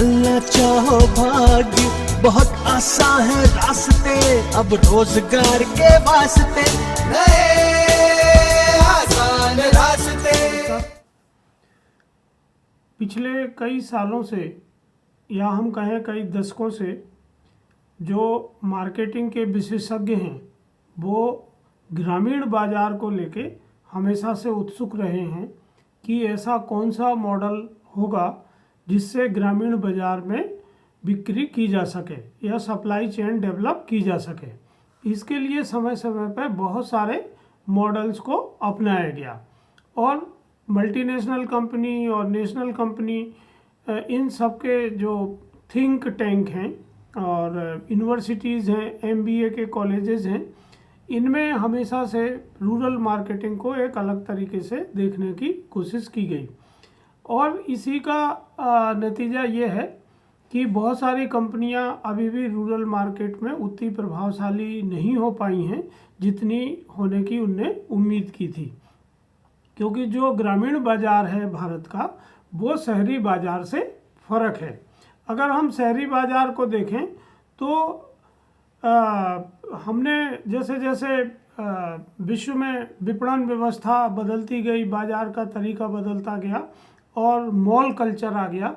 बदलना चाहो भाग्य, बहुत आसान है रास्ते, अब रोजगार के वास्ते नए आसान रास्ते। पिछले कई सालों से या हम कहें कई दशकों से जो मार्केटिंग के विशेषज्ञ हैं वो ग्रामीण बाज़ार को लेके हमेशा से उत्सुक रहे हैं कि ऐसा कौन सा मॉडल होगा जिससे ग्रामीण बाज़ार में बिक्री की जा सके या सप्लाई चेन डेवलप की जा सके। इसके लिए समय समय पर बहुत सारे मॉडल्स को अपनाया गया और मल्टीनेशनल कंपनी और नेशनल कंपनी इन सब के जो थिंक टैंक हैं और यूनिवर्सिटीज़ हैं, एमबीए के कॉलेजेस हैं, इनमें हमेशा से रूरल मार्केटिंग को एक अलग तरीके से देखने की कोशिश की गई और इसी का नतीजा ये है कि बहुत सारी कंपनियां अभी भी रूरल मार्केट में उतनी प्रभावशाली नहीं हो पाई हैं जितनी होने की उनने उम्मीद की थी, क्योंकि जो ग्रामीण बाज़ार है भारत का वो शहरी बाज़ार से फ़र्क है। अगर हम शहरी बाज़ार को देखें तो हमने जैसे जैसे विश्व में विपणन व्यवस्था बदलती गई, बाज़ार का तरीका बदलता गया और मॉल कल्चर आ गया,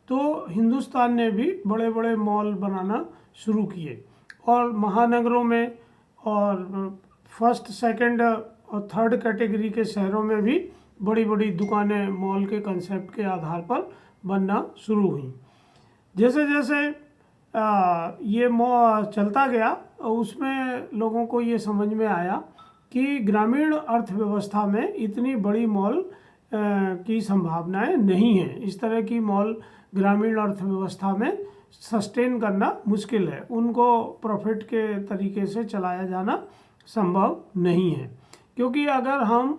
तो हिंदुस्तान ने भी बड़े बड़े मॉल बनाना शुरू किए और महानगरों में और फर्स्ट, सेकंड और थर्ड कैटेगरी के शहरों में भी बड़ी बड़ी दुकानें मॉल के कंसेप्ट के आधार पर बनना शुरू हुई। जैसे जैसे ये चलता गया उसमें लोगों को ये समझ में आया कि ग्रामीण अर्थव्यवस्था में इतनी बड़ी मॉल की संभावनाएं नहीं हैं। इस तरह की मॉल ग्रामीण अर्थव्यवस्था में सस्टेन करना मुश्किल है, उनको प्रॉफिट के तरीके से चलाया जाना संभव नहीं है, क्योंकि अगर हम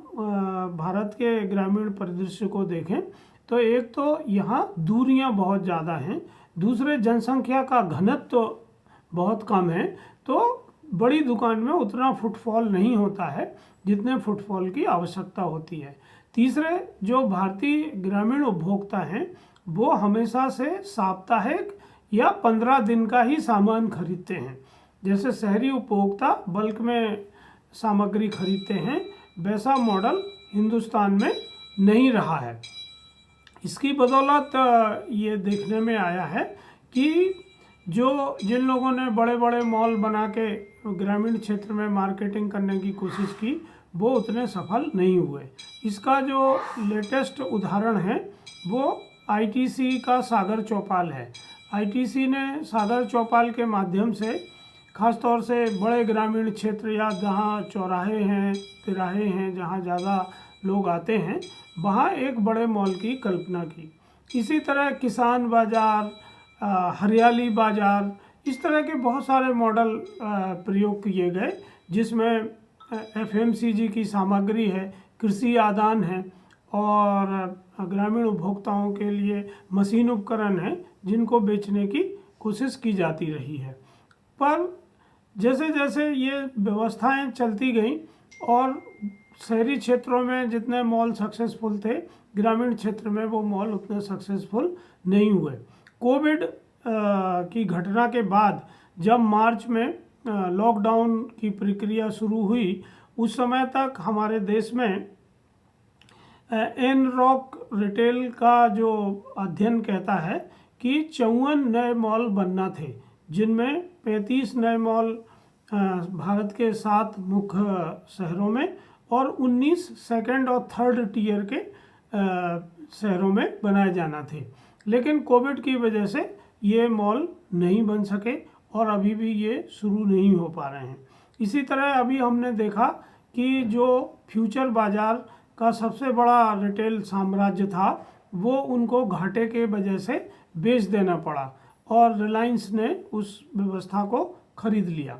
भारत के ग्रामीण परिदृश्य को देखें तो एक तो यहाँ दूरियाँ बहुत ज़्यादा हैं, दूसरे जनसंख्या का घनत्व तो बहुत कम है, तो बड़ी दुकान में उतना फुटफॉल नहीं होता है जितने फुटफॉल की आवश्यकता होती है। तीसरे, जो भारतीय ग्रामीण उपभोक्ता हैं वो हमेशा से साप्ताहिक या 15 दिन का ही सामान खरीदते हैं। जैसे शहरी उपभोक्ता बल्क में सामग्री खरीदते हैं, वैसा मॉडल हिंदुस्तान में नहीं रहा है। इसकी बदौलत ये देखने में आया है कि जिन लोगों ने बड़े बड़े मॉल बना के ग्रामीण क्षेत्र में मार्केटिंग करने की कोशिश की वो उतने सफल नहीं हुए। इसका जो लेटेस्ट उदाहरण है वो आईटीसी का सागर चौपाल है। आईटीसी ने सागर चौपाल के माध्यम से ख़ासतौर से बड़े ग्रामीण क्षेत्र या जहाँ चौराहे हैं, तिराहे हैं, जहाँ ज़्यादा लोग आते हैं, वहाँ एक बड़े मॉल की कल्पना की। इसी तरह किसान बाज़ार, हरियाली बाज़ार, इस तरह के बहुत सारे मॉडल प्रयोग किए गए जिसमें एफएमसीजी की सामग्री है, कृषि आदान है और ग्रामीण उपभोक्ताओं के लिए मशीन उपकरण हैं जिनको बेचने की कोशिश की जाती रही है। पर जैसे जैसे ये व्यवस्थाएं चलती गई और शहरी क्षेत्रों में जितने मॉल सक्सेसफुल थे, ग्रामीण क्षेत्र में वो मॉल उतने सक्सेसफुल नहीं हुए। कोविड की घटना के बाद जब मार्च में लॉकडाउन की प्रक्रिया शुरू हुई, उस समय तक हमारे देश में एनरॉक रिटेल का जो अध्ययन कहता है कि 54 नए मॉल बनना थे, जिनमें 35 नए मॉल भारत के 7 मुख्य शहरों में और 19 सेकंड और थर्ड टियर के शहरों में बनाए जाना थे। लेकिन कोविड की वजह से ये मॉल नहीं बन सके और अभी भी ये शुरू नहीं हो पा रहे हैं। इसी तरह अभी हमने देखा कि जो फ्यूचर बाज़ार का सबसे बड़ा रिटेल साम्राज्य था वो उनको घाटे के वजह से बेच देना पड़ा और रिलायंस ने उस व्यवस्था को खरीद लिया।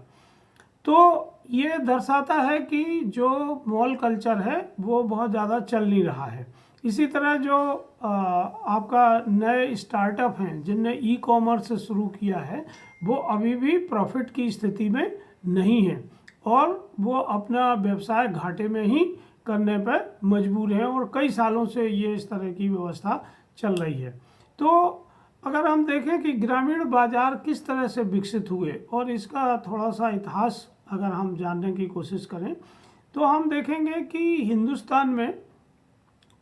तो ये दर्शाता है कि जो मॉल कल्चर है वो बहुत ज़्यादा चल नहीं रहा है। इसी तरह जो आपका नए स्टार्टअप हैं जिनने ई कॉमर्स शुरू किया है वो अभी भी प्रॉफिट की स्थिति में नहीं है और वो अपना व्यवसाय घाटे में ही करने पर मजबूर हैं और कई सालों से ये इस तरह की व्यवस्था चल रही है। तो अगर हम देखें कि ग्रामीण बाजार किस तरह से विकसित हुए और इसका थोड़ा सा इतिहास अगर हम जानने की कोशिश करें तो हम देखेंगे कि हिंदुस्तान में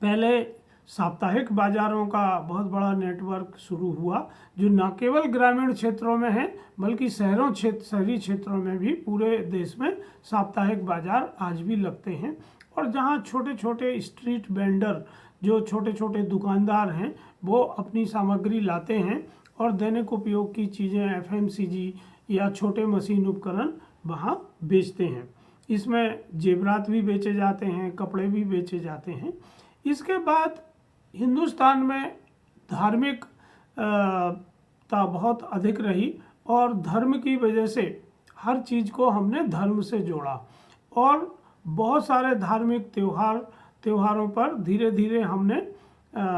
पहले साप्ताहिक बाज़ारों का बहुत बड़ा नेटवर्क शुरू हुआ, जो न केवल ग्रामीण क्षेत्रों में है बल्कि शहरी क्षेत्रों में भी पूरे देश में साप्ताहिक बाज़ार आज भी लगते हैं। और जहाँ छोटे छोटे स्ट्रीट वेंडर, जो छोटे छोटे दुकानदार हैं, वो अपनी सामग्री लाते हैं और दैनिक उपयोग की चीज़ें, FMCG या छोटे मशीन उपकरण वहाँ बेचते हैं। इसमें जेवरात भी बेचे जाते हैं, कपड़े भी बेचे जाते हैं। इसके बाद हिंदुस्तान में धार्मिक ता बहुत अधिक रही और धर्म की वजह से हर चीज़ को हमने धर्म से जोड़ा और बहुत सारे धार्मिक त्योहारों पर धीरे धीरे हमने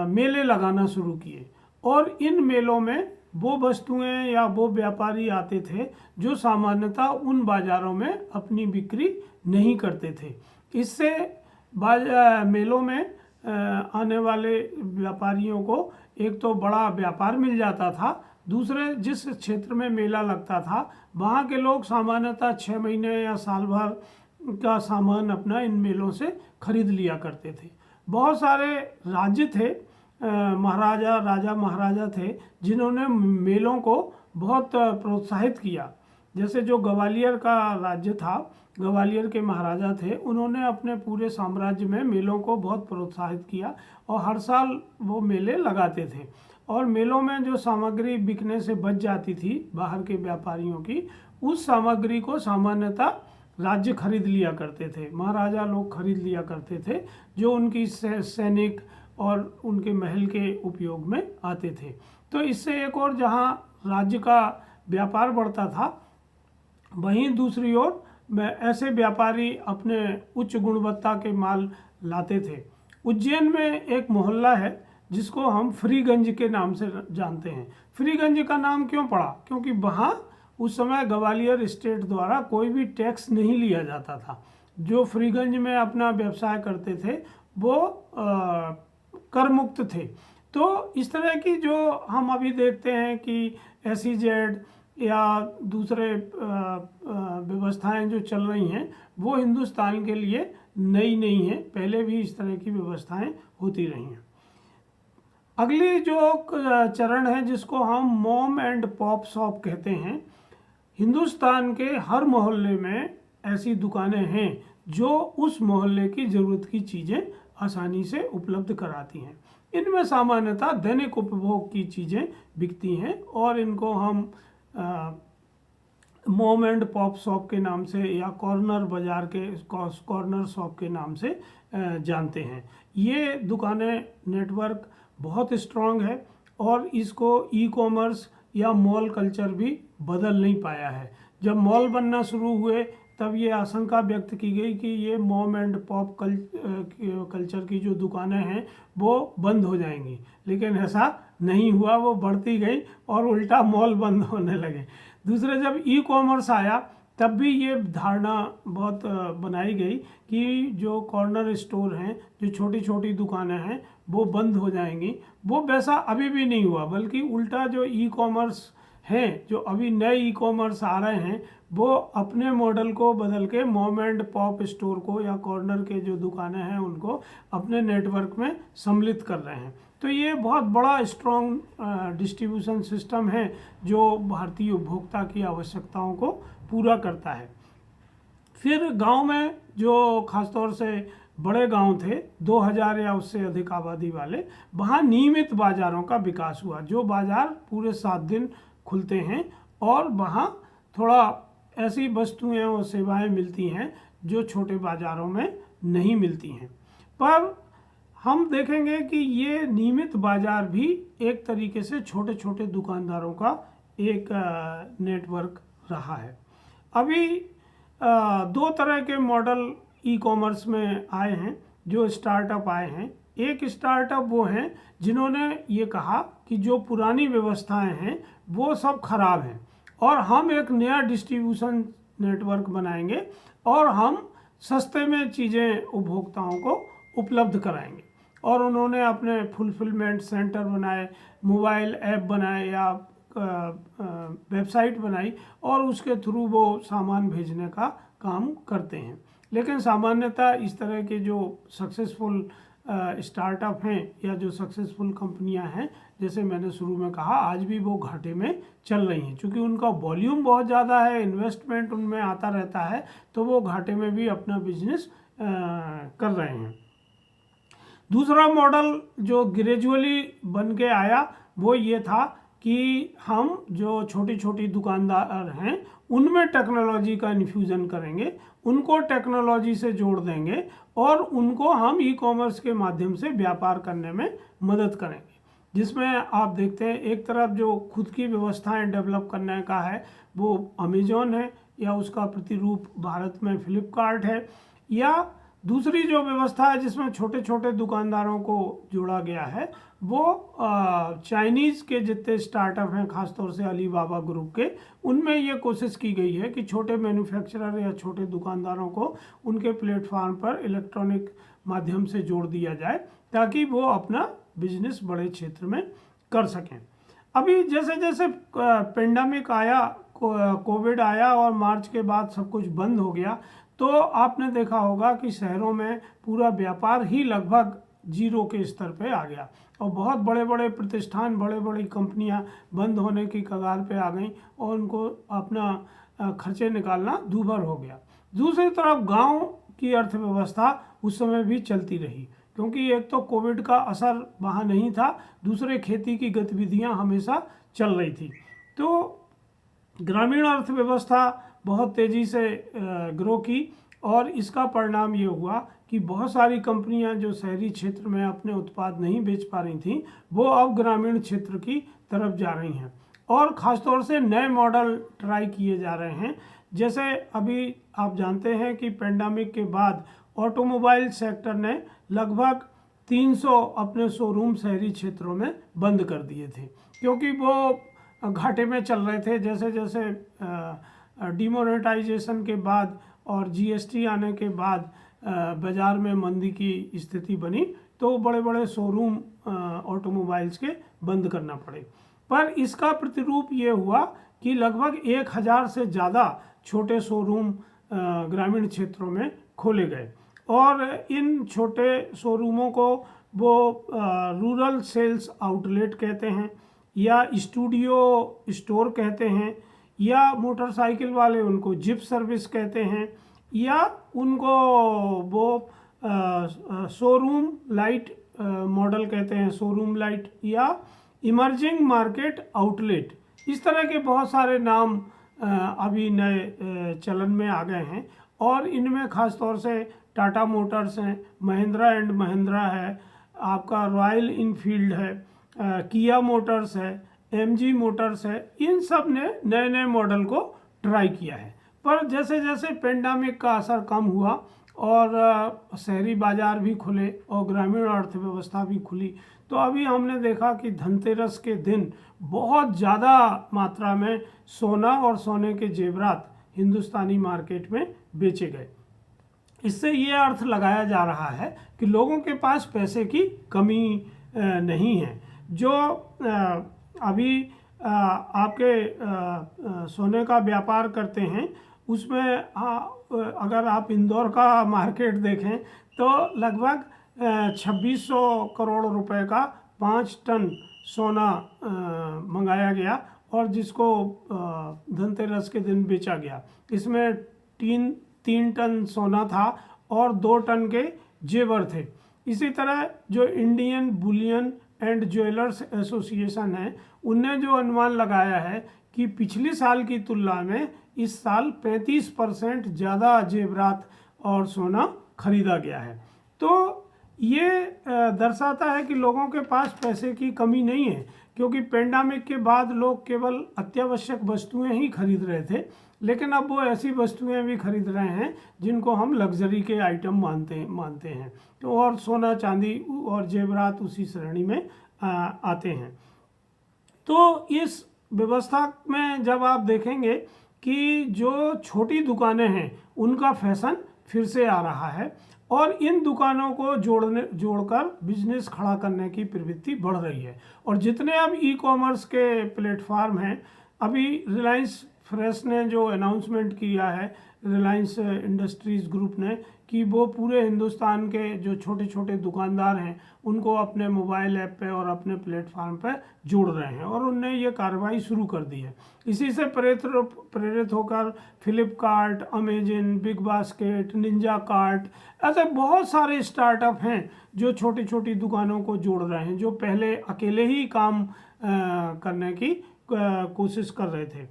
मेले लगाना शुरू किए और इन मेलों में वो वस्तुएं या वो व्यापारी आते थे जो सामान्यतः उन बाज़ारों में अपनी बिक्री नहीं करते थे। इससे मेलों में आने वाले व्यापारियों को एक तो बड़ा व्यापार मिल जाता था, दूसरे जिस क्षेत्र में मेला लगता था वहाँ के लोग सामान्यतः 6 महीने या साल भर का सामान अपना इन मेलों से खरीद लिया करते थे। बहुत सारे राज्य थे, राजा महाराजा थे जिन्होंने मेलों को बहुत प्रोत्साहित किया। जैसे जो ग्वालियर का राज्य था, ग्वालियर के महाराजा थे, उन्होंने अपने पूरे साम्राज्य में मेलों को बहुत प्रोत्साहित किया और हर साल वो मेले लगाते थे। और मेलों में जो सामग्री बिकने से बच जाती थी बाहर के व्यापारियों की, उस सामग्री को सामान्यतः राज्य खरीद लिया करते थे, महाराजा लोग खरीद लिया करते थे, जो उनकी सैनिक और उनके महल के उपयोग में आते थे। तो इससे एक और जहाँ राज्य का व्यापार बढ़ता था, वहीं दूसरी ओर ऐसे व्यापारी अपने उच्च गुणवत्ता के माल लाते थे। उज्जैन में एक मोहल्ला है जिसको हम फ्रीगंज के नाम से जानते हैं। फ्रीगंज का नाम क्यों पड़ा? क्योंकि वहाँ उस समय ग्वालियर स्टेट द्वारा कोई भी टैक्स नहीं लिया जाता था। जो फ्रीगंज में अपना व्यवसाय करते थे वो कर मुक्त थे। तो इस तरह की जो हम अभी देखते हैं कि SEZ या दूसरे व्यवस्थाएं जो चल रही हैं वो हिंदुस्तान के लिए नई नहीं है, पहले भी इस तरह की व्यवस्थाएं होती रही हैं। अगली जो चरण है जिसको हम मॉम एंड पॉप शॉप कहते हैं, हिंदुस्तान के हर मोहल्ले में ऐसी दुकानें हैं जो उस मोहल्ले की ज़रूरत की चीज़ें आसानी से उपलब्ध कराती हैं। इनमें सामान्यतः दैनिक उपभोग की चीज़ें बिकती हैं और इनको हम मॉम एंड पॉप शॉप के नाम से या कॉर्नर शॉप के नाम से जानते हैं। ये दुकानें नेटवर्क बहुत स्ट्रॉन्ग है और इसको ई-कॉमर्स या मॉल कल्चर भी बदल नहीं पाया है। जब मॉल बनना शुरू हुए तब ये आशंका व्यक्त की गई कि ये मॉम एंड पॉप कल्चर की जो दुकानें हैं वो बंद हो जाएंगी, लेकिन ऐसा नहीं हुआ, वो बढ़ती गई और उल्टा मॉल बंद होने लगे। दूसरे जब ई-कॉमर्स आया तब भी ये धारणा बहुत बनाई गई कि जो कॉर्नर स्टोर हैं, जो छोटी छोटी दुकानें हैं, वो बंद हो जाएंगी। वो वैसा अभी भी नहीं हुआ, बल्कि उल्टा जो ई-कॉमर्स हैं, जो अभी नए ई-कॉमर्स आ रहे हैं, वो अपने मॉडल को बदल के मॉम एंड पॉप स्टोर को या कॉर्नर के जो दुकानें हैं उनको अपने नेटवर्क में सम्मिलित कर रहे हैं। तो ये बहुत बड़ा स्ट्रॉन्ग डिस्ट्रीब्यूशन सिस्टम है जो भारतीय उपभोक्ता की आवश्यकताओं को पूरा करता है। फिर गांव में जो खासतौर से बड़े गांव थे 2000 या उससे अधिक आबादी वाले, वहाँ नियमित बाज़ारों का विकास हुआ, जो बाज़ार पूरे 7 दिन खुलते हैं और वहाँ थोड़ा ऐसी वस्तुएं और सेवाएं मिलती हैं जो छोटे बाज़ारों में नहीं मिलती हैं। पर हम देखेंगे कि ये नियमित बाज़ार भी एक तरीके से छोटे छोटे दुकानदारों का एक नेटवर्क रहा है। अभी 2 तरह के मॉडल ई-कॉमर्स में आए हैं, जो स्टार्टअप आए हैं। एक स्टार्टअप वो हैं जिन्होंने ये कहा कि जो पुरानी व्यवस्थाएं हैं वो सब खराब हैं और हम एक नया डिस्ट्रीब्यूशन नेटवर्क बनाएंगे और हम सस्ते में चीज़ें उपभोक्ताओं को उपलब्ध कराएंगे। और उन्होंने अपने फुलफिलमेंट सेंटर बनाए, मोबाइल ऐप बनाए या वेबसाइट बनाई और उसके थ्रू वो सामान भेजने का काम करते हैं। लेकिन सामान्यतः इस तरह के जो सक्सेसफुल स्टार्टअप हैं या जो सक्सेसफुल कंपनियां हैं, जैसे मैंने शुरू में कहा, आज भी वो घाटे में चल रही हैं। क्योंकि उनका वॉल्यूम बहुत ज़्यादा है, इन्वेस्टमेंट उनमें आता रहता है, तो वो घाटे में भी अपना बिजनेस कर रहे हैं। दूसरा मॉडल जो ग्रेजुअली बन के आया वो ये था कि हम जो छोटी छोटी दुकानदार हैं उनमें टेक्नोलॉजी का इन्फ्यूज़न करेंगे, उनको टेक्नोलॉजी से जोड़ देंगे और उनको हम ई कॉमर्स के माध्यम से व्यापार करने में मदद करेंगे। जिसमें आप देखते हैं एक तरफ जो खुद की व्यवस्थाएं डेवलप करने का है वो अमेजॉन है, या उसका प्रतिरूप भारत में फ्लिपकार्ट है, या दूसरी जो व्यवस्था है जिसमें छोटे छोटे दुकानदारों को जोड़ा गया है वो चाइनीज़ के जितने स्टार्टअप हैं, खासतौर से अलीबाबा ग्रुप के, उनमें ये कोशिश की गई है कि छोटे मैन्युफैक्चरर या छोटे दुकानदारों को उनके प्लेटफॉर्म पर इलेक्ट्रॉनिक माध्यम से जोड़ दिया जाए ताकि वो अपना बिजनेस बड़े क्षेत्र में कर सकें। अभी जैसे जैसे पेंडेमिक आया, कोविड आया और मार्च के बाद सब कुछ बंद हो गया, तो आपने देखा होगा कि शहरों में पूरा व्यापार ही लगभग जीरो के स्तर पे आ गया और बहुत बड़े बड़े प्रतिष्ठान, बड़े बड़ी कंपनियां बंद होने की कगार पे आ गई और उनको अपना खर्चे निकालना दूभर हो गया। दूसरी तरफ गांव की अर्थव्यवस्था उस समय भी चलती रही, क्योंकि एक तो कोविड का असर वहाँ नहीं था, दूसरे खेती की गतिविधियाँ हमेशा चल रही थी। तो ग्रामीण अर्थव्यवस्था बहुत तेज़ी से ग्रो की और इसका परिणाम ये हुआ कि बहुत सारी कंपनियां जो शहरी क्षेत्र में अपने उत्पाद नहीं बेच पा रही थीं वो अब ग्रामीण क्षेत्र की तरफ जा रही हैं और ख़ासतौर से नए मॉडल ट्राई किए जा रहे हैं। जैसे अभी आप जानते हैं कि पेंडेमिक के बाद ऑटोमोबाइल सेक्टर ने लगभग 300 अपने शोरूम शहरी क्षेत्रों में बंद कर दिए थे, क्योंकि वो घाटे में चल रहे थे। जैसे जैसे डिमोनेटाइजेशन के बाद और जीएसटी आने के बाद बाज़ार में मंदी की स्थिति बनी, तो बड़े बड़े शोरूम ऑटोमोबाइल्स के बंद करना पड़े। पर इसका प्रतिरूप ये हुआ कि लगभग 1000 से ज़्यादा छोटे शोरूम ग्रामीण क्षेत्रों में खोले गए और इन छोटे शोरूमों को वो रूरल सेल्स आउटलेट कहते हैं या स्टूडियो स्टोर कहते हैं, या मोटरसाइकिल वाले उनको जिप सर्विस कहते हैं, या उनको वो शोरूम लाइट मॉडल कहते हैं, शोरूम लाइट या इमर्जिंग मार्केट आउटलेट। इस तरह के बहुत सारे नाम अभी नए चलन में आ गए हैं और इनमें ख़ास तौर से टाटा मोटर्स हैं, महिंद्रा एंड महिंद्रा है, आपका रॉयल इनफील्ड है, किया मोटर्स है, एमजी मोटर्स है। इन सब ने नए नए मॉडल को ट्राई किया है। पर जैसे जैसे पेंडेमिक का असर कम हुआ और शहरी बाज़ार भी खुले और ग्रामीण अर्थव्यवस्था भी खुली, तो अभी हमने देखा कि धनतेरस के दिन बहुत ज़्यादा मात्रा में सोना और सोने के जेवरात हिंदुस्तानी मार्केट में बेचे गए। इससे ये अर्थ लगाया जा रहा है कि लोगों के पास पैसे की कमी नहीं है। जो अभी आपके सोने का व्यापार करते हैं उसमें अगर आप इंदौर का मार्केट देखें तो लगभग 2600 करोड़ रुपए का 5 टन सोना मंगाया गया और जिसको धनतेरस के दिन बेचा गया। इसमें 3 टन सोना था और 2 टन के जेवर थे। इसी तरह जो Indian Boolean and jewellers association है, उनने जो अनुमान लगाया है कि पिछले साल की तुलना में इस साल 35% ज़्यादा जेवरात और सोना खरीदा गया है। तो ये दर्शाता है कि लोगों के पास पैसे की कमी नहीं है, क्योंकि पेंडेमिक के बाद लोग केवल अत्यावश्यक वस्तुएं ही खरीद रहे थे, लेकिन अब वो ऐसी वस्तुएं भी खरीद रहे हैं जिनको हम लग्जरी के आइटम मानते हैं। तो और सोना चांदी और जेवरात उसी श्रेणी में आते हैं। तो इस व्यवस्था में जब आप देखेंगे कि जो छोटी दुकानें हैं उनका फैशन फिर से आ रहा है और इन दुकानों को जोड़कर बिजनेस खड़ा करने की प्रवृत्ति बढ़ रही है। और जितने अब ई कॉमर्स के प्लेटफॉर्म हैं, अभी रिलायंस फ्रेश ने जो अनाउंसमेंट किया है, रिलायंस इंडस्ट्रीज़ ग्रुप ने, कि वो पूरे हिंदुस्तान के जो छोटे छोटे दुकानदार हैं उनको अपने मोबाइल ऐप पे और अपने प्लेटफॉर्म पे जोड़ रहे हैं, और उनने ये कार्रवाई शुरू कर दी है। इसी से प्रेरित होकर Flipkart, Amazon, big basket, Ninja cart, ऐसे बहुत सारे स्टार्टअप हैं जो छोटी छोटी दुकानों को जोड़ रहे हैं, जो पहले अकेले ही काम करने की कोशिश कर रहे थे।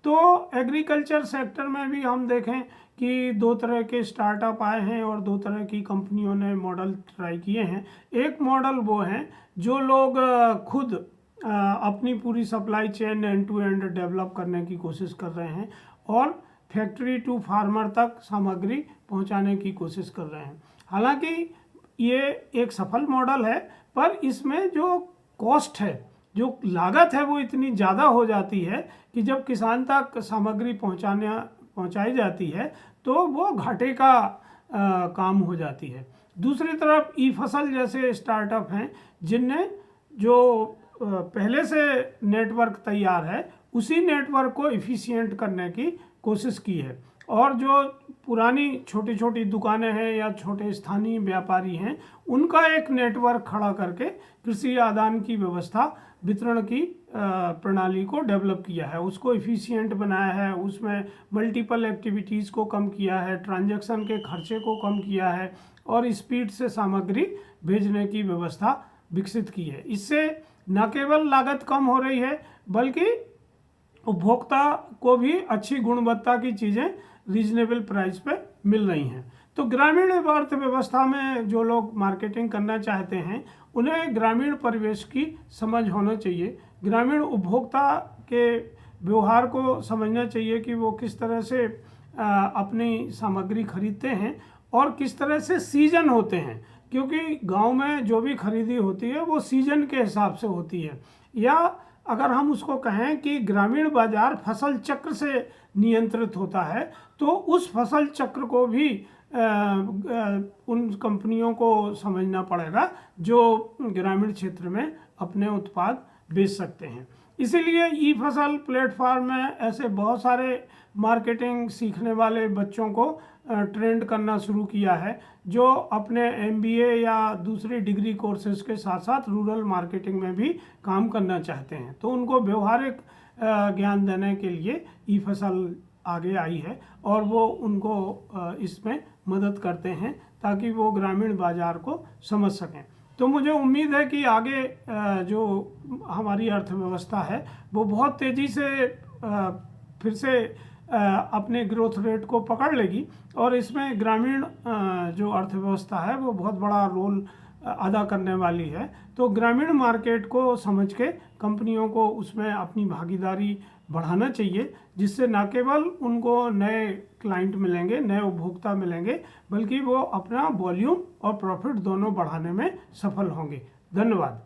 तो एग्रीकल्चर सेक्टर में भी हम देखें कि दो तरह के स्टार्टअप आए हैं और दो तरह की कंपनियों ने मॉडल ट्राई किए हैं। एक मॉडल वो हैं जो लोग खुद अपनी पूरी supply chain end to end develop करने की कोशिश कर रहे हैं और फैक्ट्री टू फार्मर तक सामग्री पहुंचाने की कोशिश कर रहे हैं। हालांकि ये एक सफल मॉडल है, पर इसमें जो कॉस्ट है, जो लागत है, वो इतनी ज़्यादा हो जाती है कि जब किसान तक सामग्री पहुंचाई जाती है तो वो घाटे का काम हो जाती है। दूसरी तरफ ई फसल जैसे स्टार्टअप हैं जिनने जो पहले से नेटवर्क तैयार है उसी नेटवर्क को एफिशिएंट करने की कोशिश की है, और जो पुरानी छोटी छोटी दुकानें हैं या छोटे स्थानीय व्यापारी हैं उनका एक नेटवर्क खड़ा करके कृषि आदान की व्यवस्था, वितरण की प्रणाली को डेवलप किया है, उसको एफिशिएंट बनाया है, उसमें मल्टीपल एक्टिविटीज़ को कम किया है, ट्रांजैक्शन के खर्चे को कम किया है और स्पीड से सामग्री भेजने की व्यवस्था विकसित की है। इससे न केवल लागत कम हो रही है बल्कि उपभोक्ता को भी अच्छी गुणवत्ता की चीज़ें रीजनेबल प्राइस पे मिल रही हैं। तो ग्रामीण अर्थव्यवस्था में जो लोग मार्केटिंग करना चाहते हैं उन्हें ग्रामीण परिवेश की समझ होना चाहिए, ग्रामीण उपभोक्ता के व्यवहार को समझना चाहिए कि वो किस तरह से अपनी सामग्री खरीदते हैं और किस तरह से सीजन होते हैं, क्योंकि गांव में जो भी खरीदी होती है वो सीजन के हिसाब से होती है। या अगर हम उसको कहें कि ग्रामीण बाजार फसल चक्र से नियंत्रित होता है, तो उस फसल चक्र को भी उन कंपनियों को समझना पड़ेगा जो ग्रामीण क्षेत्र में अपने उत्पाद बेच सकते हैं। इसीलिए ई फसल प्लेटफॉर्म में ऐसे बहुत सारे मार्केटिंग सीखने वाले बच्चों को ट्रेंड करना शुरू किया है, जो अपने MBA या दूसरी डिग्री कोर्सेज के साथ साथ रूरल मार्केटिंग में भी काम करना चाहते हैं। तो उनको व्यवहारिक ज्ञान देने के लिए ई फसल आगे आई है और वो उनको इसमें मदद करते हैं ताकि वो ग्रामीण बाजार को समझ सकें। तो मुझे उम्मीद है कि आगे जो हमारी अर्थव्यवस्था है वो बहुत तेज़ी से फिर से अपने ग्रोथ रेट को पकड़ लेगी और इसमें ग्रामीण जो अर्थव्यवस्था है वो बहुत बड़ा रोल अदा करने वाली है। तो ग्रामीण मार्केट को समझ के कंपनियों को उसमें अपनी भागीदारी बढ़ाना चाहिए, जिससे न केवल उनको नए क्लाइंट मिलेंगे, नए उपभोक्ता मिलेंगे, बल्कि वो अपना वॉल्यूम और प्रॉफिट दोनों बढ़ाने में सफल होंगे। धन्यवाद।